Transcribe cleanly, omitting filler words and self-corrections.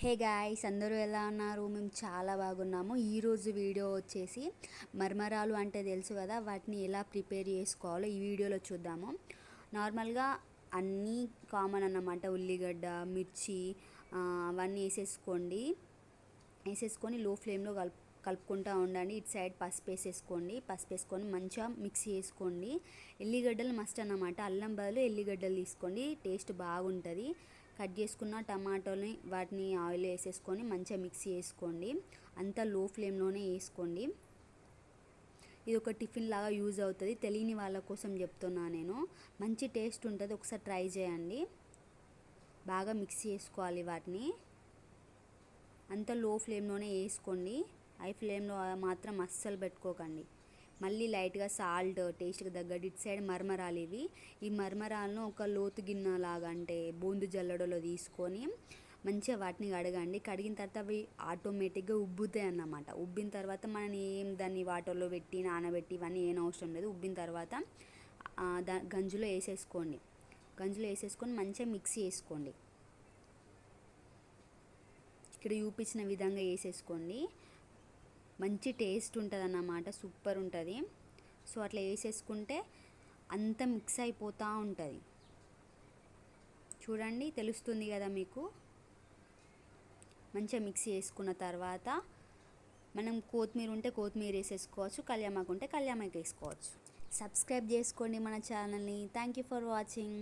Hey guys, అందరూ ఎలా ఉన్నారు? మేము చాలా బాగున్నాము. ఈరోజు వీడియో వచ్చేసి మరమరాలు అంటే తెలుసు కదా, వాటిని ఎలా ప్రిపేర్ చేసుకోవాలో ఈ వీడియోలో చూద్దాము. నార్మల్గా అన్నీ కామన్ అన్నమాట. ఉల్లిగడ్డ, మిర్చి అవన్నీ వేసేసుకొని లో ఫ్లేమ్లో కలుపుకుంటూ ఉండండి. ఇటు సైడ్ పసుపు వేసుకొని మంచిగా మిక్స్ చేసుకోండి. ఎల్లిగడ్డలు మస్ట్ అన్నమాట. అల్లం బదులు ఎల్లిగడ్డలు తీసుకోండి, టేస్ట్ బాగుంటుంది. కట్ చేసుకున్న టమాటోని వాటిని ఆయిల్ వేసేసుకొని మంచిగా మిక్స్ చేసుకోండి. అంతా లో ఫ్లేమ్లోనే వేసుకోండి. ఇది ఒక టిఫిన్ లాగా యూజ్ అవుతుంది. తెలియని వాళ్ళ కోసం చెప్తున్నా నేను. మంచి టేస్ట్ ఉంటుంది, ఒకసారి ట్రై చేయండి. బాగా మిక్స్ చేసుకోవాలి వాటిని. అంతా లో ఫ్లేమ్లోనే వేసుకోండి. హై ఫ్లేమ్లో మాత్రం అస్సలు పెట్టుకోకండి. మళ్ళీ లైట్గా సాల్ట్ టేస్ట్కి తగ్గట్టు. ఇటు సైడ్ మరమరాలు ఈ మరమరాలను ఒక లోతు గిన్నె లాగా, అంటే బూందు జల్లడలో తీసుకొని మంచిగా వాటిని కడిగిన తర్వాత అవి ఆటోమేటిక్గా ఉబ్బుతాయి అన్నమాట. ఉబ్బిన తర్వాత మనం దాన్ని వాటర్లో పెట్టి నానబెట్టి ఇవన్నీ ఏం అవసరం లేదు. ఉబ్బిన తర్వాత గంజులో వేసేసుకొని మంచిగా మిక్స్ చేసుకోండి. ఇక్కడ చూపించిన విధంగా వేసేసుకోండి. మంచి టేస్ట్ ఉంటుంది అన్నమాట, సూపర్ ఉంటుంది. సో అట్లా వేసేసుకుంటే అంత మిక్స్ అయిపోతూ ఉంటుంది. చూడండి, తెలుస్తుంది కదా మీకు. మంచిగా మిక్స్ చేసుకున్న తర్వాత మనం కొత్తిమీర ఉంటే కొత్తిమీర వేసేసుకోవచ్చు, కళ్యామాకు ఉంటే కళ్యామాకు వేసుకోవచ్చు. సబ్స్క్రైబ్ చేసుకోండి మన ఛానల్ని. Thank you for watching.